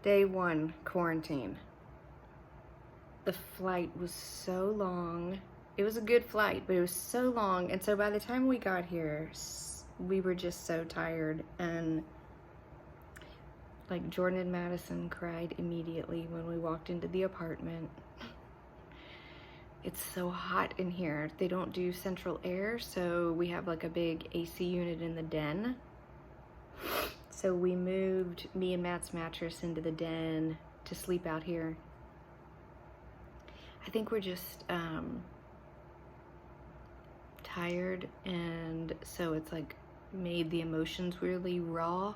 Day 1, quarantine. The flight was so long. It was a good flight, but it was so long. And so by the time we got here, we were just so tired. And like Jordan and Madison cried immediately when we walked into the apartment. It's so hot in here. They don't do central air, so we have like a big AC unit in the den. So we moved me and Matt's mattress into the den to sleep out here. I think we're just tired, and so it's like made the emotions really raw.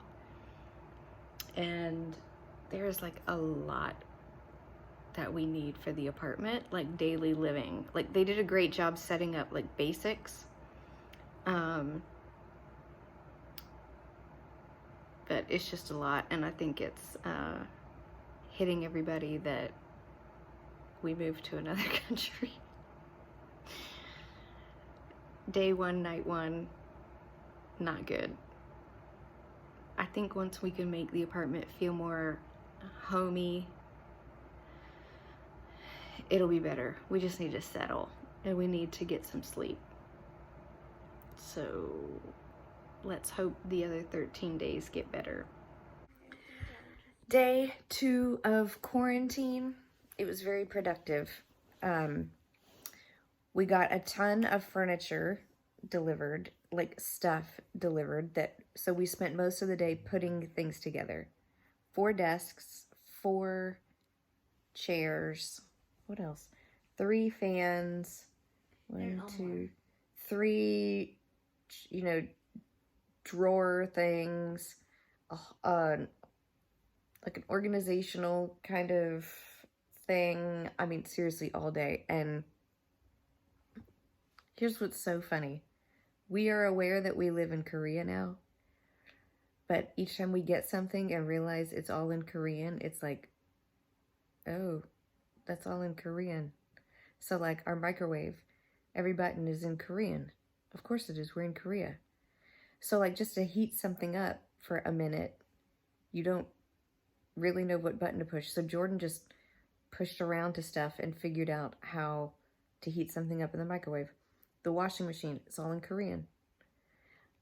And there's like a lot that we need for the apartment, like daily living. Like they did a great job setting up like basics. But it's just a lot, and I think it's hitting everybody that we moved to another country. Day 1, night 1, not good. I think once we can make the apartment feel more homey, it'll be better. We just need to settle, and we need to get some sleep. So let's hope the other 13 days get better. Day 2 of quarantine. It was very productive. We got a ton of furniture delivered, like stuff delivered, so we spent most of the day putting things together. 4 desks, 4 chairs, what else? 3 fans, 1, 2, 3, drawer things, like an organizational kind of thing. I mean, seriously, all day. And here's what's so funny. We are aware that we live in Korea now, but each time we get something and realize it's all in Korean, it's like, oh, that's all in Korean. So like our microwave, every button is in Korean. Of course it is, we're in Korea. So like just to heat something up for a minute, you don't really know what button to push. So Jordan just pushed around to stuff and figured out how to heat something up in the microwave. The washing machine, it's all in Korean.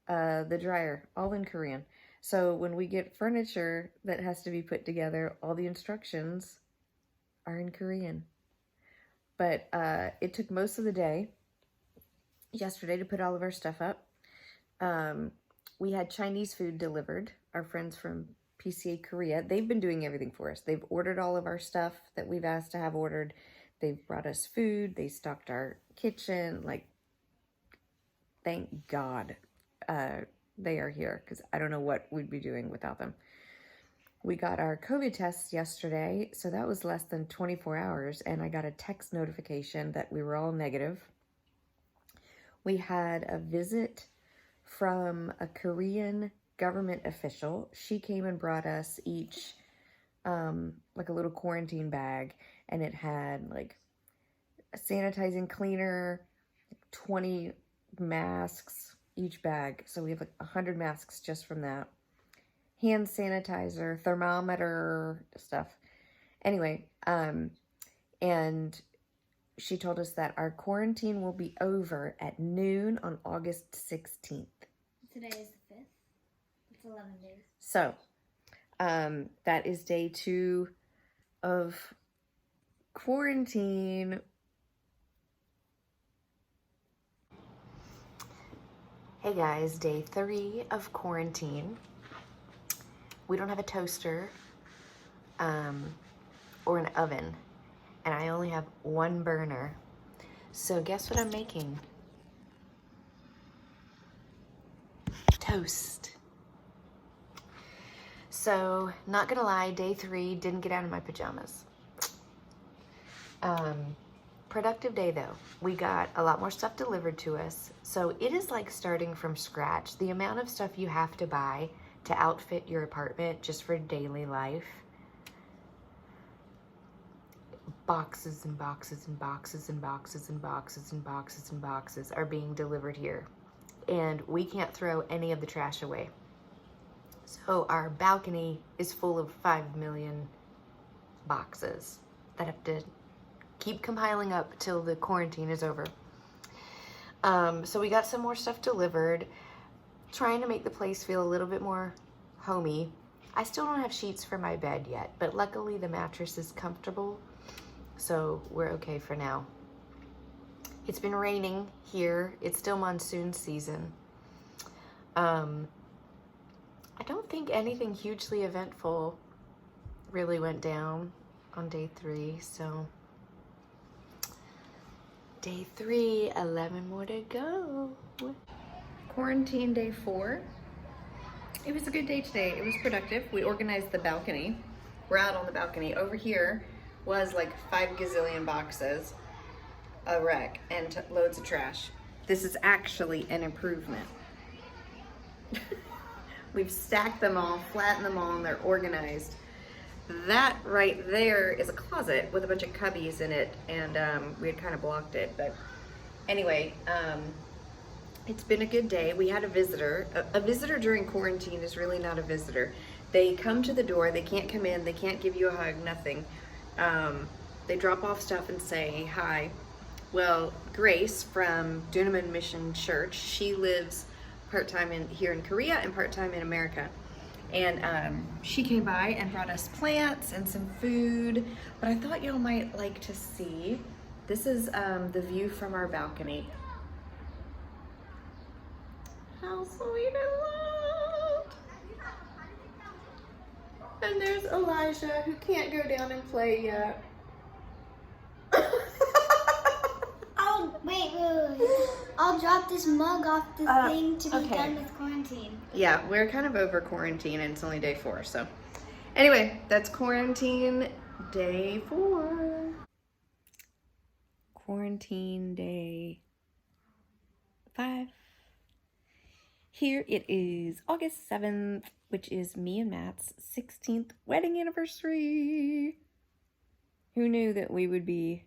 The dryer, all in Korean. So when we get furniture that has to be put together, all the instructions are in Korean. But it took most of the day yesterday to put all of our stuff up. We had Chinese food delivered. Our friends from PCA Korea, they've been doing everything for us. They've ordered all of our stuff that we've asked to have ordered. They've brought us food. They stocked our kitchen. Like, thank God they are here, because I don't know what we'd be doing without them. We got our COVID tests yesterday, so that was less than 24 hours, and I got a text notification that we were all negative. We had a visit from a Korean government official. She came and brought us each like a little quarantine bag, and it had like a sanitizing cleaner, 20 masks each bag. So we have like 100 masks just from that. Hand sanitizer, thermometer, stuff. Anyway, and she told us that our quarantine will be over at noon on August 16th. Today is the 5th. It's 11 days. So, that is day 2 of quarantine. Hey guys, day 3 of quarantine. We don't have a toaster or an oven, and I only have 1 burner. So guess what I'm making? Toast. So, not gonna lie, day 3, didn't get out of my pajamas. Productive day though. We got a lot more stuff delivered to us. So it is like starting from scratch. The amount of stuff you have to buy to outfit your apartment just for daily life. Boxes and boxes and boxes and boxes and boxes and boxes and boxes are being delivered here. And we can't throw any of the trash away. So our balcony is full of 5 million boxes that have to keep compiling up till the quarantine is over. So we got some more stuff delivered, trying to make the place feel a little bit more homey. I still don't have sheets for my bed yet, but luckily the mattress is comfortable, so we're okay for now. It's been raining here. It's still monsoon season. I don't think anything hugely eventful really went down on day 3, so day 3, 11 more to go. Quarantine day 4. It was a good day today. It was productive. We organized the balcony. We're out on the balcony. Over here was like 5 gazillion boxes, a wreck, and loads of trash. This is actually an improvement. We've stacked them all, flattened them all, and they're organized. That right there is a closet with a bunch of cubbies in it, and we had kind of blocked it. But anyway, it's been a good day. We had a visitor. A visitor during quarantine is really not a visitor. They come to the door, they can't come in, they can't give you a hug, nothing. They drop off stuff and say hi. Well, Grace from Dunaman Mission Church, she lives part-time here in Korea and part-time in America. And she came by and brought us plants and some food. But I thought y'all might like to see. This is the view from our balcony. How sweet it looks. And there's Elijah, who can't go down and play yet. Wait. I'll drop this mug off the thing to be done with quarantine. Yeah, we're kind of over quarantine and it's only day 4, so. Anyway, that's quarantine day 4. Quarantine day 5. Here it is August 7th, which is me and Matt's 16th wedding anniversary. Who knew that we would be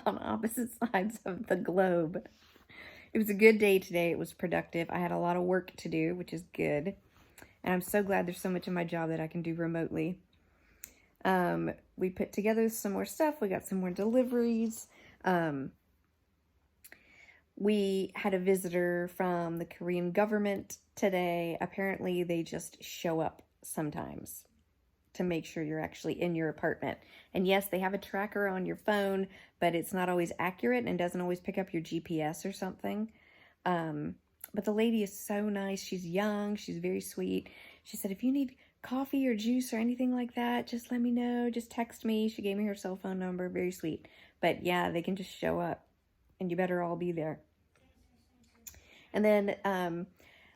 on opposite sides of the globe? It was a good day today. It was productive. I had a lot of work to do, which is good. And I'm so glad there's so much of my job that I can do remotely. We put together some more stuff. We got some more deliveries. We had a visitor from the Korean government today. Apparently, they just show up sometimes to make sure you're actually in your apartment. And yes, they have a tracker on your phone, but it's not always accurate and doesn't always pick up your GPS or something. But the lady is so nice. She's young. She's very sweet. She said, if you need coffee or juice or anything like that, just let me know. Just text me. She gave me her cell phone number. Very sweet. But yeah, they can just show up and you better all be there. And then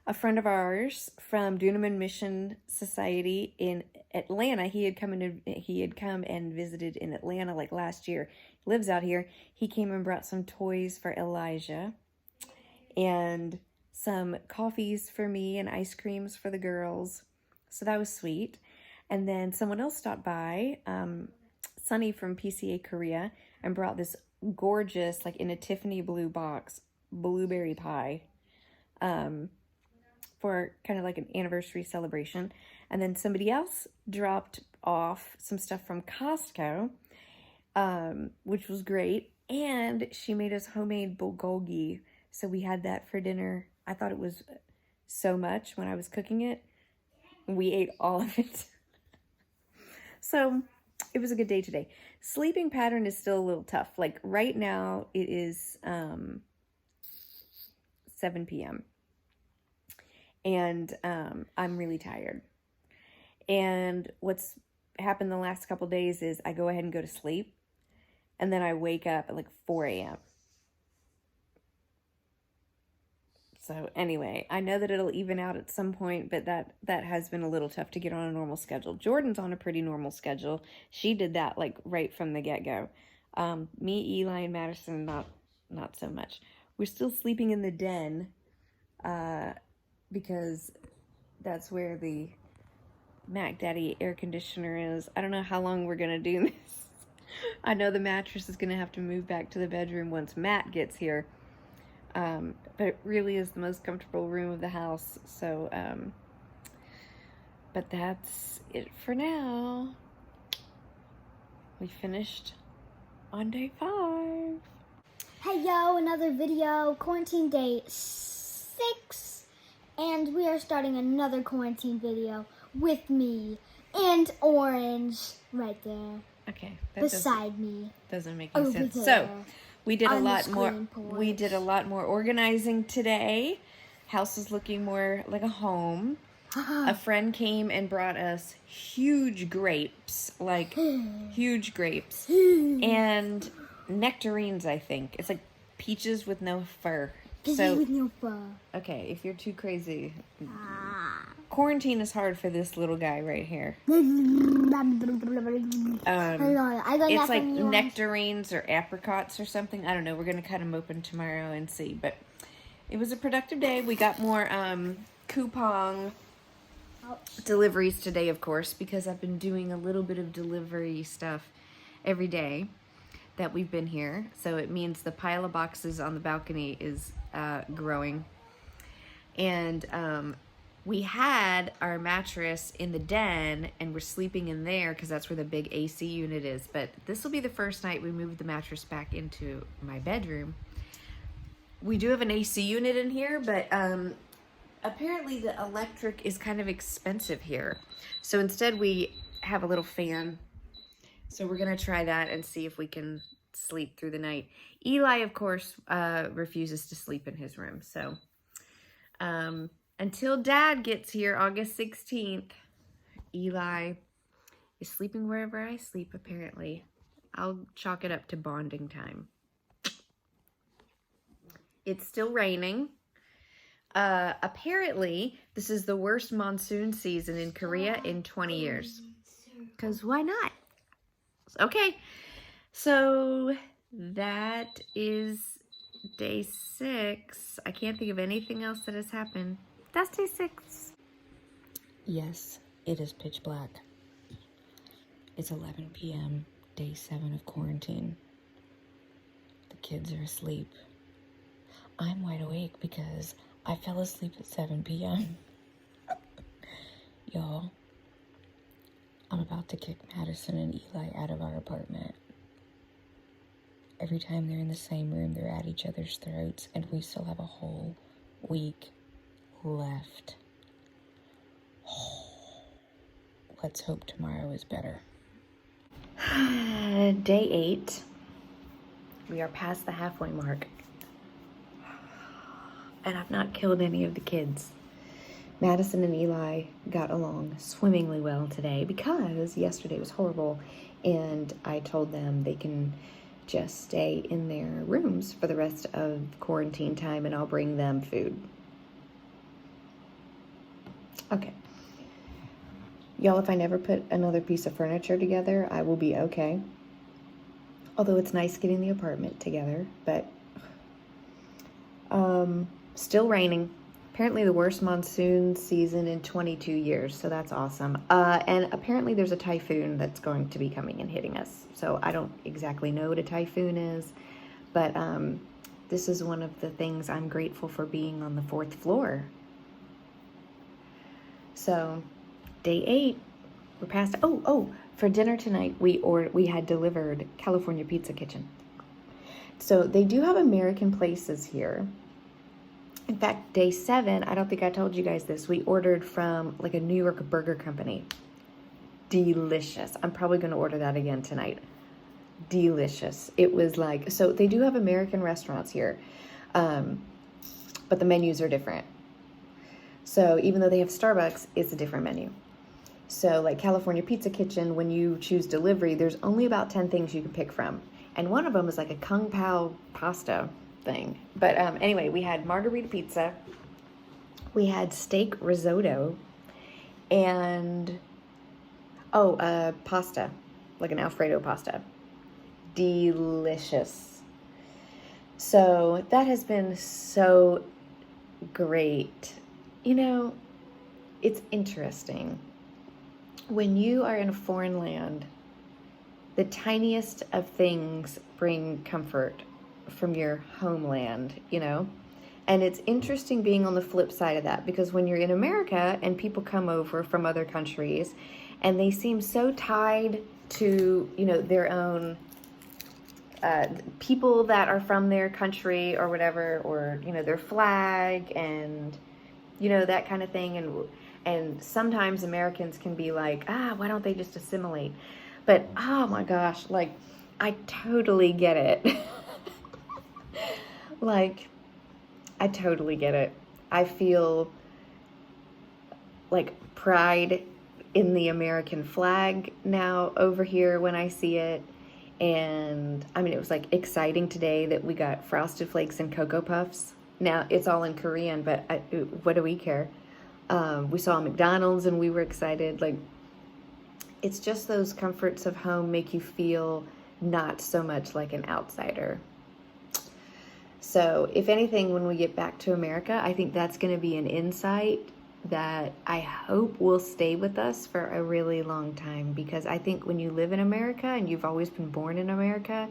a friend of ours from Dunaman Mission Society in Atlanta, he had come and visited in Atlanta like last year. He lives out here. He came and brought some toys for Elijah and some coffees for me and ice creams for the girls. So that was sweet. And then someone else stopped by, Sunny from PCA Korea, and brought this gorgeous, like in a Tiffany blue box, blueberry pie. For kind of like an anniversary celebration. And then somebody else dropped off some stuff from Costco, which was great. And she made us homemade bulgogi. So we had that for dinner. I thought it was so much when I was cooking it. We ate all of it. So it was a good day today. Sleeping pattern is still a little tough. Like right now it is 7 p.m. And I'm really tired. And what's happened the last couple days is I go ahead and go to sleep. And then I wake up at like 4 a.m. So anyway, I know that it'll even out at some point, but that has been a little tough to get on a normal schedule. Jordan's on a pretty normal schedule. She did that like right from the get-go. Me, Eli, and Madison, not so much. We're still sleeping in the den because that's where the Mac Daddy air conditioner is. I don't know how long we're going to do this. I know the mattress is going to have to move back to the bedroom once Matt gets here. But it really is the most comfortable room of the house. So But that's it for now. We finished on day 5. Hey yo, another video, quarantine day 6. And we are starting another quarantine video with me and Orange right there. Okay. Beside me. Doesn't make any Over sense. there. So, we did a On the lot more. screen porch. We did a lot more organizing today. House is looking more like a home. A friend came and brought us huge grapes, like huge grapes, and nectarines. I think it's like peaches with no fur. Peaches with no fur. Okay, if you're too crazy, quarantine is hard for this little guy right here. It's like nectarines or apricots or something. I don't know. We're gonna cut them open tomorrow and see. But it was a productive day. We got more coupon deliveries today, of course, because I've been doing a little bit of delivery stuff every day that we've been here. So it means the pile of boxes on the balcony is growing. And we had our mattress in the den and we're sleeping in there because that's where the big AC unit is. But this will be the first night we moved the mattress back into my bedroom. We do have an AC unit in here, but apparently the electric is kind of expensive here. So instead we have a little fan. So we're going to try that and see if we can sleep through the night. Eli, of course, refuses to sleep in his room. So until Dad gets here, August 16th, Eli is sleeping wherever I sleep, apparently. I'll chalk it up to bonding time. It's still raining. Apparently, this is the worst monsoon season in Korea in 20 years. Because why not? Okay, so that is day 6. I can't think of anything else that has happened. That's day 6. Yes, it is pitch black. It's 11 p.m., day 7 of quarantine. The kids are asleep. I'm wide awake because I fell asleep at 7 p.m. Y'all, I'm about to kick Madison and Eli out of our apartment. Every time they're in the same room, they're at each other's throats, and we still have a whole week left. Let's hope tomorrow is better. Day 8. We are past the halfway mark. And I've not killed any of the kids. Madison and Eli got along swimmingly well today because yesterday was horrible, and I told them they can just stay in their rooms for the rest of quarantine time and I'll bring them food. Okay. Y'all, if I never put another piece of furniture together, I will be okay. Although it's nice getting the apartment together, but still raining. Apparently the worst monsoon season in 22 years, so that's awesome. And apparently there's a typhoon that's going to be coming and hitting us. So I don't exactly know what a typhoon is, but this is one of the things I'm grateful for being on the 4th floor. So day 8, we're past. Oh, for dinner tonight we had delivered California Pizza Kitchen. So they do have American places here. In fact, day 7, I don't think I told you guys this, we ordered from like a New York burger company. Delicious. I'm probably going to order that again tonight. Delicious. It was like, so they do have American restaurants here, but the menus are different. So even though they have Starbucks, it's a different menu. So like California Pizza Kitchen, when you choose delivery, there's only about 10 things you can pick from. And one of them is like a Kung Pao pasta thing. But anyway, we had margarita pizza, we had steak risotto, and pasta, like an Alfredo pasta. Delicious. So that has been so great. You know, it's interesting. When you are in a foreign land, the tiniest of things bring comfort from your homeland, you know? And it's interesting being on the flip side of that, because when you're in America and people come over from other countries and they seem so tied to, you know, their own people that are from their country or whatever, or, you know, their flag and, you know, that kind of thing. And sometimes Americans can be like, why don't they just assimilate? But, oh my gosh, like, I totally get it. Like, I totally get it. I feel like pride in the American flag now over here when I see it. And I mean, it was like exciting today that we got Frosted Flakes and Cocoa Puffs. Now it's all in Korean, but what do we care? We saw McDonald's and we were excited. Like, it's just those comforts of home make you feel not so much like an outsider. So if anything, when we get back to America, I think that's going to be an insight that I hope will stay with us for a really long time, because I think when you live in America and you've always been born in America,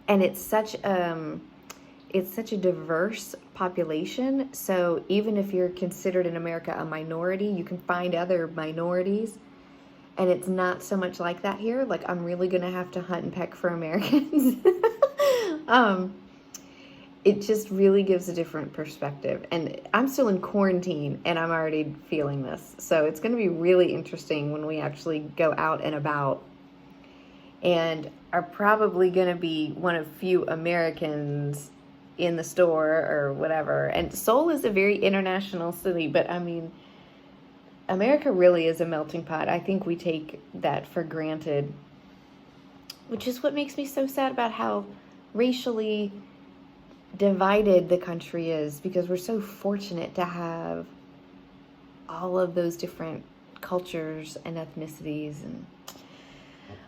and it's such a diverse population, so even if you're considered in America a minority, you can find other minorities, and it's not so much like that here. Like, I'm really going to have to hunt and peck for Americans. It just really gives a different perspective. And I'm still in quarantine and I'm already feeling this. So it's going to be really interesting when we actually go out and about and are probably going to be one of few Americans in the store or whatever. And Seoul is a very international city, but I mean, America really is a melting pot. I think we take that for granted, which is what makes me so sad about how racially divided the country is, because we're so fortunate to have all of those different cultures and ethnicities.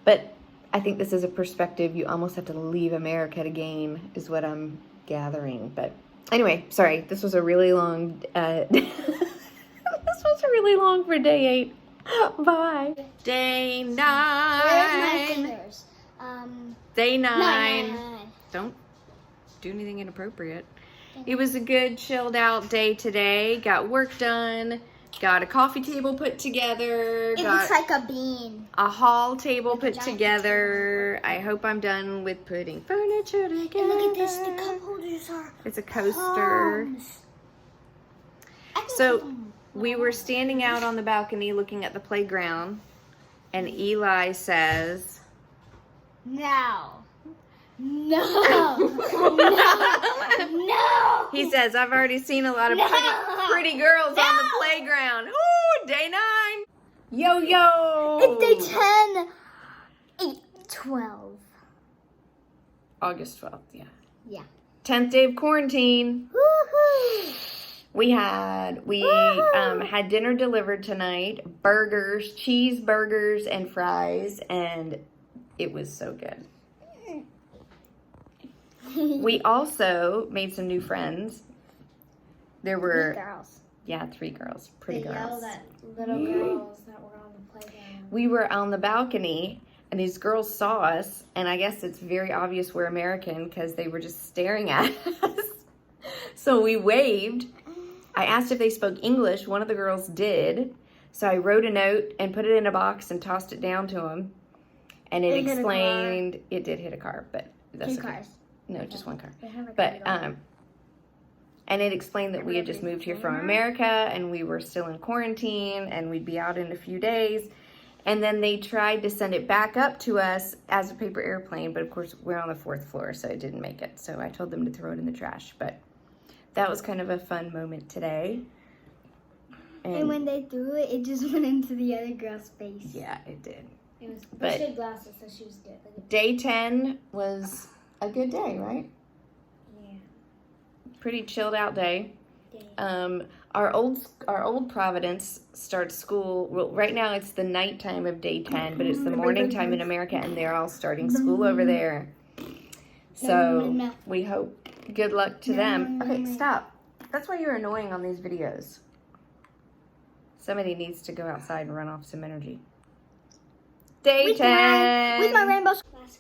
But I think this is a perspective you almost have to leave America to gain, is what I'm gathering. But anyway, sorry, this was a really long this was really long for day 8. Bye. Day 9. Where's my fingers? Day 9. 9. Don't do anything inappropriate. It was a good chilled out day today. Got work done. Got a coffee table put together. It looks like a bean. A hall table Like a put giant together. I hope I'm done with putting furniture together. And look at this. The cup holders are It's a coaster. palms. So we were standing out on the balcony looking at the playground, and Eli says, No. No. No. he says, I've already seen a lot of pretty girls on the playground. Ooh, day 9. Yo, yo. It's day 10, 8, 12. August 12th, yeah. Yeah. 10th day of quarantine. Woohoo. We had dinner delivered tonight. Burgers, cheeseburgers, and fries, and it was so good. We also made some new friends. There were 3 girls. Yeah, 3 girls, pretty They girls. yelled at little girls that were on the playground. We were on the balcony, and these girls saw us, and I guess it's very obvious we're American because they were just staring at us. So we waved. I asked if they spoke English. One of the girls did. So I wrote a note and put it in a box and tossed it down to them. And it explained, it did hit a car, but that's 2 okay. cars. No, just 1 car. They have a But, car. and it explained that we had just moved here from America and we were still in quarantine and we'd be out in a few days. And then they tried to send it back up to us as a paper airplane, but of course we're on the 4th floor, so it didn't make it. So I told them to throw it in the trash, but that was kind of a fun moment today. And when they threw it, it just went into the other girl's face. Yeah, it did. It was, But she had glasses, so she was good. Day 10 was a good day, right? Yeah. Pretty chilled out day. Our old Providence starts school. Well, right now it's the nighttime of day 10, but it's the morning time in America, and they're all starting school over there. So we hope good luck to them. Okay, stop. That's why you're annoying on these videos. Somebody needs to go outside and run off some energy. Day 10. With my rainbow.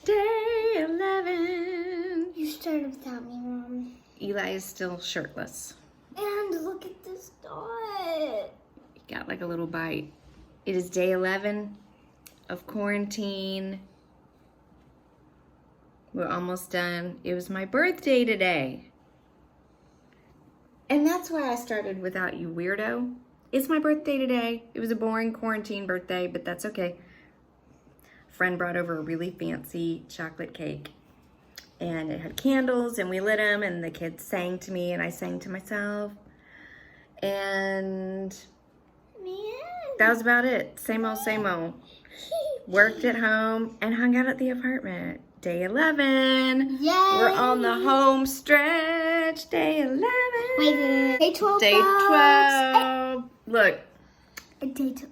Day 11. You started without me, Mom. Eli is still shirtless. And look at this dot. He got like a little bite. It is day 11 of quarantine. We're almost done. It was my birthday today. And that's why I started without you, weirdo. It's my birthday today. It was a boring quarantine birthday, but that's okay. Friend brought over a really fancy chocolate cake. And it had candles, and we lit them, and the kids sang to me, and I sang to myself. And that was about it. Same old, same old. Worked at home and hung out at the apartment. Day 11. Yay! We're on the home stretch. Day 11. Wait. Day 12. Day 12. Look. Day 12.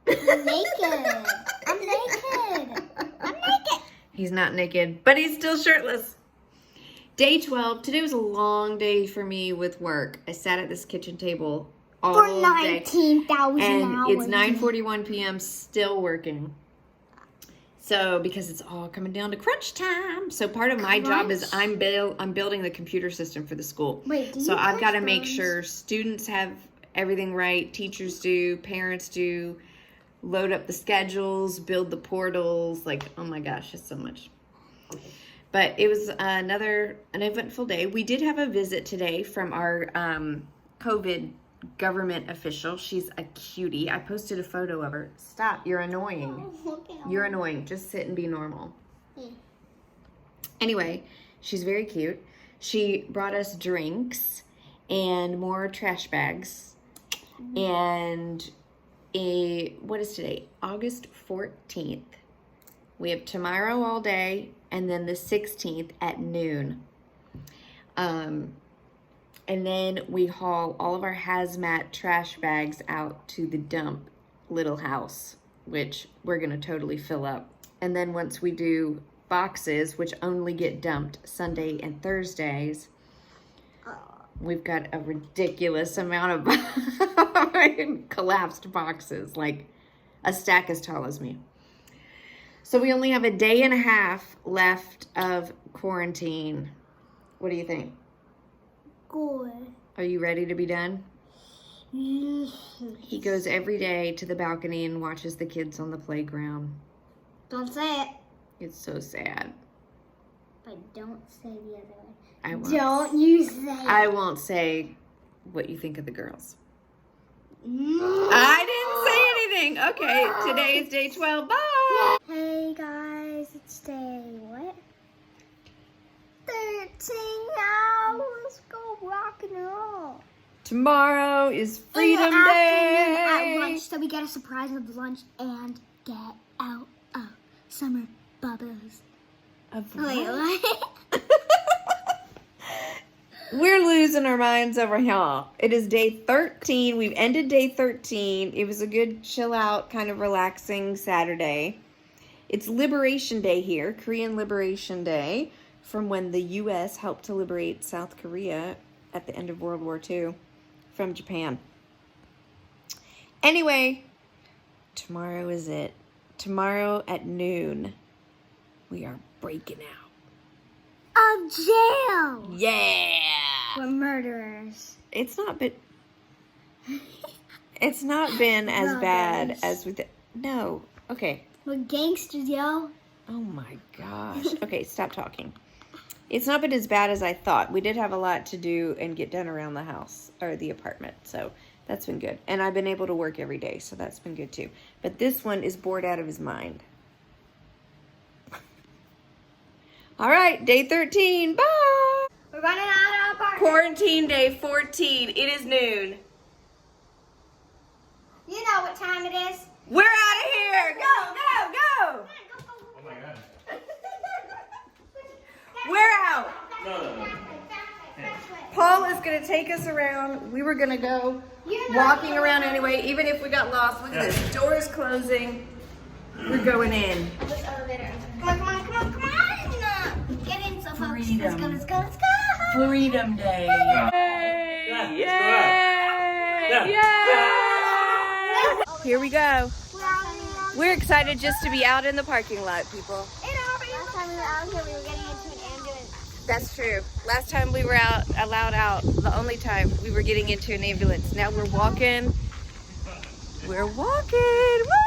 I'm naked. I'm naked. I'm naked. He's not naked, but he's still shirtless. Day 12. Today was a long day for me with work. I sat at this kitchen table all For day. 19,000 And hours. it's 9:41 p.m. still working. So because it's all coming down to crunch time. So part of my job is I'm building the computer system for the school. Wait, do so you I've got to push make buttons? sure students have everything right, teachers do, parents do, load up the schedules, build the portals. Like, oh my gosh, it's so much. But it was an eventful day. We did have a visit today from our COVID government official. She's a cutie. I posted a photo of her. Stop, you're annoying. You're annoying. Just sit and be normal. Anyway, she's very cute. She brought us drinks and more trash bags. And what is today? August 14th. We have tomorrow all day and then the 16th at noon. And then we haul all of our hazmat trash bags out to the dump little house, which we're going to totally fill up. And then once we do boxes, which only get dumped Sunday and Thursdays, we've got a ridiculous amount of collapsed boxes, like a stack as tall as me. So we only have a day and a half left of quarantine. What do you think? Good. Are you ready to be done? Yes. He goes every day to the balcony and watches the kids on the playground. Don't say it. It's so sad. But don't say the other way. I won't. Don't you say it. I won't say what you think of the girls. Mm. I didn't say anything. Okay, today is day 12. Bye. Hey guys, it's day what? 13 now. Let's go rock and roll. Tomorrow is Freedom In the afternoon Day. At lunch, so we get a surprise of lunch and get out of summer bubbles. Of Wait, what? what? We're losing our minds over here. It is day 13. We've ended day 13. It was a good chill out, kind of relaxing Saturday. It's Liberation Day here, Korean Liberation Day, from when the U.S. helped to liberate South Korea at the end of World War II from Japan. Anyway, tomorrow is it. Tomorrow at noon, we are breaking out. Of jail. Yeah! We're murderers. It's not been as bad Robbers. as we no. Okay. We're gangsters, yo. Oh my gosh. Okay, stop talking. It's not been as bad as I thought. We did have a lot to do and get done around the house or the apartment. So that's been good. And I've been able to work every day, so that's been good too. But this one is bored out of his mind. All right, day 13. Bye. We're running out of apartment. Quarantine day 14. It is noon. You know what time it is. We're out of here. Go, go, go. Oh my god. We're out. No. Paul is going to take us around. We were going to go walking around anyway, even if we got lost. Look at this. Doors closing. We're going in. This elevator. Come on, come on, come on, come on. Get in, so folks. Freedom. Let's go, let's go, let's go. Freedom Day. Yeah, Yay! Yay! Here we go. We're excited just to be out in the parking lot, people. Last time we were out here, we were getting into an ambulance. That's true. Last time we were allowed out, the only time we were getting into an ambulance. Now we're walking. We're walking. Woo!